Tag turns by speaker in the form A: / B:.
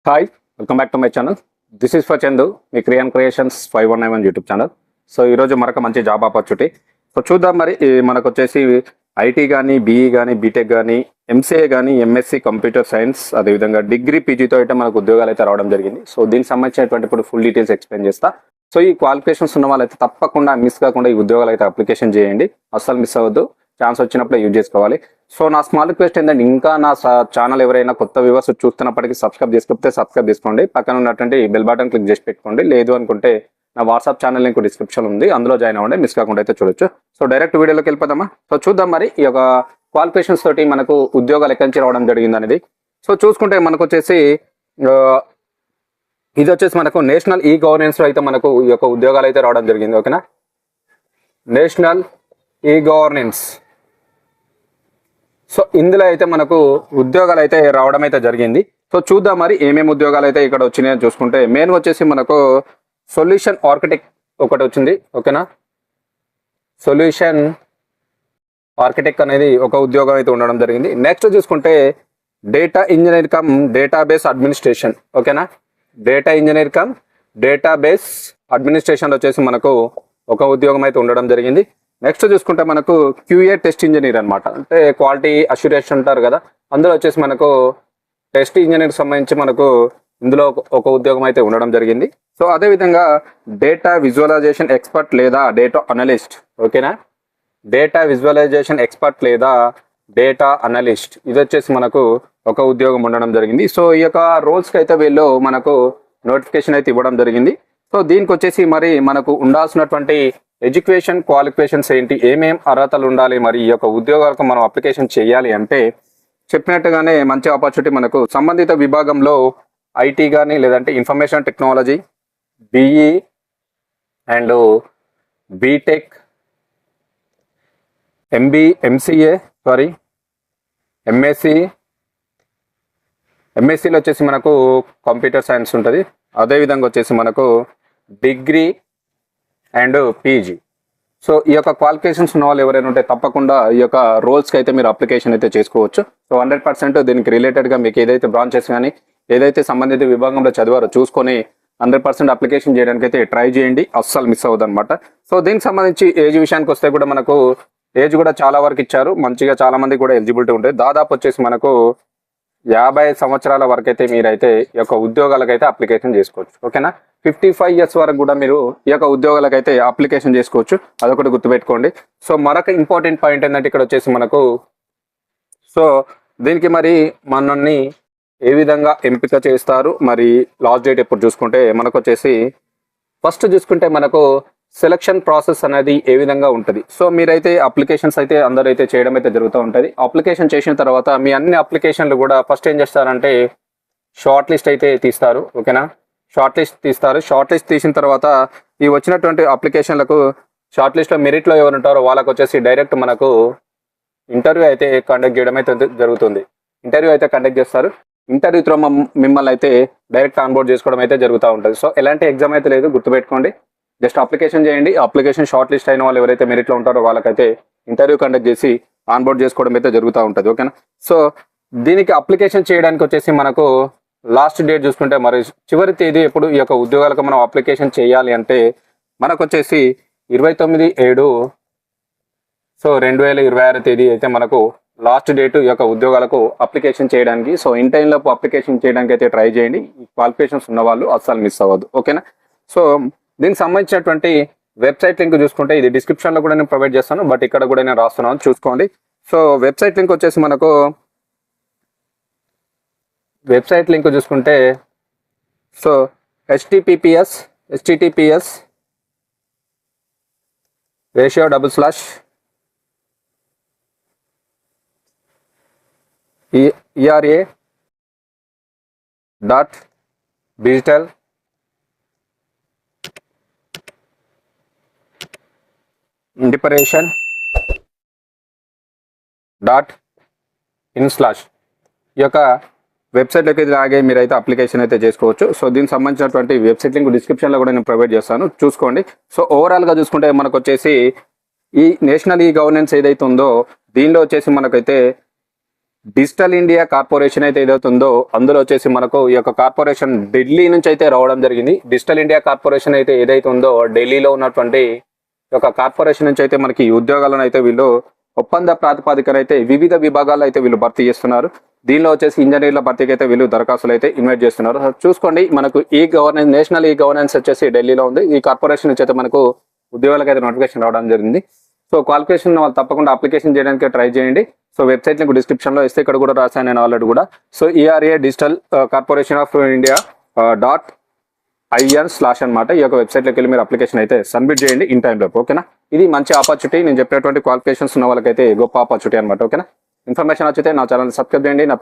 A: Hi, welcome back to my channel. This is for Chandu, మీ క్రియాన్ creations 5191 YouTube channel. So ఈరోజు మరొక మంచి జాబ్ ఆపర్చునిటీ. సో చూద్దాం మరి మనకు వచ్చేసి ఐటీ కానీ, బీఈ కానీ, బీటెక్ కానీ, ఎంసీఏ కానీ, ఎంఎస్సి కంప్యూటర్ సైన్స్, అదేవిధంగా డిగ్రీ పీజీతో అయితే మనకు ఉద్యోగాలు అయితే రావడం జరిగింది. సో దీనికి సంబంధించినటువంటి ఇప్పుడు ఫుల్ డీటెయిల్స్ ఎక్స్ప్లెయిన్ చేస్తా. సో ఈ క్వాలిఫికేషన్స్ ఉన్న వాళ్ళైతే తప్పకుండా మిస్ కాకుండా ఈ ఉద్యోగాలు అయితే అప్లికేషన్ చేయండి. అస్సలు మిస్ అవ్వద్దు, ఛాన్స్ వచ్చినప్పుడే యూజ్ చేసుకోవాలి. సో నా స్మాల్ రిక్వెస్ట్ ఏంటంటే, ఇంకా నా ఛానల్ ఎవరైనా కొత్త వ్యూవర్స్ చూస్తున్నప్పటికీ సబ్స్క్రైబ్ చేసుకోకపోతే సబ్స్క్రైబ్ చేసుకోండి. పక్కన ఉన్నటువంటి బెల్ బటన్ క్లిక్ చేసి పెట్టుకోండి. లేదు అనుకుంటే నా వాట్సాప్ ఛానల్ లింక్ డిస్క్రిప్షన్ ఉంది, అందులో జాయిన్ అవ్వండి. మిస్ కాకుండా అయితే చూడొచ్చు. సో డైరెక్ట్ వీడియోలోకి వెళ్ళిపోదామా. సో చూద్దాం మరి ఈ యొక్క క్వాలిఫికేషన్స్ తోటి మనకు ఉద్యోగాలు ఎక్కడి నుంచి రావడం జరిగింది అనేది. సో చూసుకుంటే మనకు వచ్చేసి ఇది వచ్చేసి మనకు నేషనల్ ఈ గవర్నెన్స్ లో అయితే మనకు ఈ యొక్క ఉద్యోగాలు అయితే రావడం జరిగింది. ఓకేనా, నేషనల్ ఈ గవర్నెన్స్. సో ఇందులో అయితే మనకు ఉద్యోగాలు అయితే రావడం అయితే జరిగింది. సో చూద్దాం మరి ఏమేమి ఉద్యోగాలు అయితే ఇక్కడ వచ్చినాయని చూసుకుంటే, మెయిన్ వచ్చేసి మనకు సొల్యూషన్ ఆర్కిటెక్ట్ ఒకటి వచ్చింది. ఓకేనా, సొల్యూషన్ ఆర్కిటెక్ట్ అనేది ఒక ఉద్యోగం అయితే ఉండడం జరిగింది. నెక్స్ట్ చూసుకుంటే data engineer cum database administration. ఓకేనా, data engineer cum database administration వచ్చేసి మనకు ఒక ఉద్యోగం అయితే ఉండడం జరిగింది. నెక్స్ట్ చూసుకుంటే మనకు క్యూఏ టెస్ట్ ఇంజనీర్ అనమాట, అంటే క్వాలిటీ అష్యూరెన్స్ అంటారు కదా, అందులో వచ్చేసి మనకు టెస్ట్ ఇంజనీర్ సంబంధించి మనకు ఇందులో ఒక ఉద్యోగం అయితే ఉండడం జరిగింది. సో అదేవిధంగా డేటా విజువలైజేషన్ ఎక్స్పర్ట్ లేదా డేటా అనలిస్ట్. ఓకేనా, డేటా విజువలైజేషన్ ఎక్స్పర్ట్ లేదా డేటా అనలిస్ట్, ఇది వచ్చేసి మనకు ఒక ఉద్యోగం ఉండడం జరిగింది. సో ఈ యొక్క రోల్స్కి అయితే వీళ్ళు మనకు నోటిఫికేషన్ అయితే ఇవ్వడం జరిగింది. సో దీనికి వచ్చేసి మరి మనకు ఉండాల్సినటువంటి ఎడ్యుకేషన్ క్వాలిఫికేషన్స్ ఏంటి, ఏమేం అర్హతలు ఉండాలి, మరి ఈ యొక్క ఉద్యోగాలకు మనం అప్లికేషన్ చేయాలి అంటే, చెప్పినట్టుగానే మంచి ఆపర్చునిటీ మనకు సంబంధిత విభాగంలో ఐటీ కానీ, లేదంటే information technology, BE and BTech, ఎంఎస్సిలో వచ్చేసి మనకు కంప్యూటర్ సైన్స్ ఉంటుంది. అదేవిధంగా వచ్చేసి మనకు డిగ్రీ అండ్ పీజీ. సో ఈ యొక్క క్వాలిఫికేషన్స్ ఉన్న వాళ్ళు ఎవరైనా ఉంటే తప్పకుండా ఈ యొక్క రోల్స్కి అయితే మీరు అప్లికేషన్ అయితే చేసుకోవచ్చు. సో 100% దీనికి రిలేటెడ్గా మీకు ఏదైతే బ్రాంచెస్ కానీ, ఏదైతే సంబంధిత విభాగంలో చదివారో చూసుకొని 100% అప్లికేషన్ చేయడానికి అయితే ట్రై చేయండి. అస్సలు మిస్ అవ్వదు అనమాట. సో దీనికి సంబంధించి ఏజ్ విషయానికి వస్తే కూడా మనకు ఏజ్ కూడా చాలా వరకు ఇచ్చారు, మంచిగా చాలా మంది కూడా ఎలిజిబిలిటీ ఉంటుంది. దాదాపు వచ్చేసి మనకు 50 సంవత్సరాల వరకు అయితే మీరైతే ఈ యొక్క ఉద్యోగాలకైతే అప్లికేషన్ చేసుకోవచ్చు. ఓకేనా, 55 ఇయర్స్ వరకు కూడా మీరు ఈ యొక్క ఉద్యోగాలకైతే అప్లికేషన్ చేసుకోవచ్చు, అదొకటి గుర్తుపెట్టుకోండి. సో మరొక ఇంపార్టెంట్ పాయింట్ ఏంటంటే, ఇక్కడ వచ్చేసి మనకు సో దీనికి మరి మనల్ని ఏ విధంగా ఎంపిక చేస్తారు, మరి లాస్ట్ డేట్ ఎప్పుడు చూసుకుంటే మనకు వచ్చేసి ఫస్ట్ చూసుకుంటే మనకు సెలక్షన్ ప్రాసెస్ అనేది ఏ విధంగా ఉంటుంది. సో మీరైతే అప్లికేషన్స్ అయితే అందరూ అయితే చేయడం అయితే జరుగుతూ ఉంటుంది. అప్లికేషన్ చేసిన తర్వాత మీ అన్ని అప్లికేషన్లు కూడా ఫస్ట్ ఏం చేస్తారంటే షార్ట్ లిస్ట్ అయితే తీస్తారు. ఓకేనా, షార్ట్ లిస్ట్ తీస్తారు. షార్ట్ లిస్ట్ తీసిన తర్వాత ఈ వచ్చినటువంటి అప్లికేషన్లకు షార్ట్ లిస్ట్లో మెరిట్లో ఎవరు ఉంటారో వాళ్ళకు వచ్చేసి డైరెక్ట్ మనకు ఇంటర్వ్యూ అయితే కండక్ట్ చేయడం అయితే జరుగుతుంది. ఇంటర్వ్యూ అయితే కండక్ట్ చేస్తారు. ఇంటర్వ్యూ త్రూ మిమ్మల్ని అయితే డైరెక్ట్ ఆన్బోర్డ్ చేసుకోవడం అయితే జరుగుతూ ఉంటుంది. సో ఎలాంటి ఎగ్జామ్ అయితే లేదు, గుర్తుపెట్టుకోండి. జస్ట్ అప్లికేషన్ చేయండి. అప్లికేషన్ షార్ట్ లిస్ట్ అయిన వాళ్ళు ఎవరైతే మెరిట్లో ఉంటారో వాళ్ళకైతే ఇంటర్వ్యూ కండక్ట్ చేసి ఆన్బోర్డ్ చేసుకోవడం అయితే జరుగుతూ ఉంటుంది. ఓకేనా, సో దీనికి అప్లికేషన్ చేయడానికి వచ్చేసి మనకు లాస్ట్ డేట్ చూసుకుంటే, మరి చివరి తేదీ ఎప్పుడు ఈ యొక్క ఉద్యోగాలకు మనం అప్లికేషన్ చేయాలి అంటే మనకు వచ్చేసి 29/7 సో 2026 తేదీ అయితే మనకు లాస్ట్ డేట్ ఈ యొక్క ఉద్యోగాలకు అప్లికేషన్ చేయడానికి. సో ఇన్ టైంలోపు అప్లికేషన్ చేయడానికి అయితే ట్రై చేయండి. ఈ క్వాలిఫికేషన్స్ ఉన్న వాళ్ళు అస్సలు మిస్ అవ్వద్దు. ఓకేనా, సో దీనికి సంబంధించినటువంటి వెబ్సైట్ లింక్ చూసుకుంటే ఇది డిస్క్రిప్షన్లో కూడా నేను ప్రొవైడ్ చేస్తాను, బట్ ఇక్కడ కూడా నేను రాస్తున్నాను, చూసుకోండి. సో వెబ్సైట్ లింక్ వచ్చేసి మనకు వెబ్సైట్ లింక్ చూసుకుంటే సో https era.digital inspiration.in/ ఈ యొక్క వెబ్సైట్లోకి లాగే మీరైతే అప్లికేషన్ అయితే చేసుకోవచ్చు. సో దీనికి సంబంధించినటువంటి వెబ్సైట్ లింక్ డిస్క్రిప్షన్లో కూడా నేను ప్రొవైడ్ చేస్తాను, చూసుకోండి. సో ఓవరాల్గా చూసుకుంటే మనకు వచ్చేసి ఈ నేషనల్ ఈ గవర్నెన్స్ ఏదైతే ఉందో దీనిలో వచ్చేసి మనకైతే డిజిటల్ ఇండియా కార్పొరేషన్ అయితే ఏదైతుందో అందులో వచ్చేసి మనకు ఈ యొక్క కార్పొరేషన్ ఢిల్లీ నుంచి అయితే రావడం జరిగింది. డిజిటల్ ఇండియా కార్పొరేషన్ అయితే ఏదైతే ఉందో ఢిల్లీలో ఉన్నటువంటి ఈ యొక్క కార్పొరేషన్ నుంచి అయితే మనకి ఉద్యోగాలను అయితే వీళ్ళు ఒప్పంద ప్రాతిపదికన అయితే వివిధ విభాగాల్లో అయితే వీళ్ళు భర్తీ చేస్తున్నారు. దీనిలో వచ్చేసి ఇంజనీర్ల భర్తీకి అయితే వీళ్ళు దరఖాస్తులు అయితే ఇన్వైట్ చేస్తున్నారు. చూసుకోండి, మనకు e governance national e governance వచ్చేసి ఢిల్లీలో ఉంది. ఈ కార్పొరేషన్ నుంచి అయితే మనకు ఉద్యోగాలకు అయితే నోటిఫికేషన్ రావడం జరిగింది. సో క్వాలిఫికేషన్ వాళ్ళు తప్పకుండా అప్లికేషన్ చేయడానికి ట్రై చేయండి. సో వెబ్సైట్ లింక్ డిస్క్రిప్షన్ లో ఇస్తే ఇక్కడ కూడా రాశాను నేను ఆల్రెడీ కూడా. So ERA digital corporation of India .in/ అనమాట. ఈ యొక్క వెబ్సైట్లోకి వెళ్ళి మీరు అప్లికేషన్ అయితే సబ్మిట్ చేయండి ఇన్ టైంలో. ఓకేనా, ఇది మంచి ఆపర్చునిటీ. నేను చెప్పినటువంటి క్వాలిఫికేషన్స్ ఉన్న వాళ్ళకైతే గొప్ప ఆపర్చునిటీ అనమాట. ఓకేనా, ఇన్ఫర్మేషన్ వచ్చితే నా ఛానల్ సబ్స్క్రైబ్ చేయండి. నా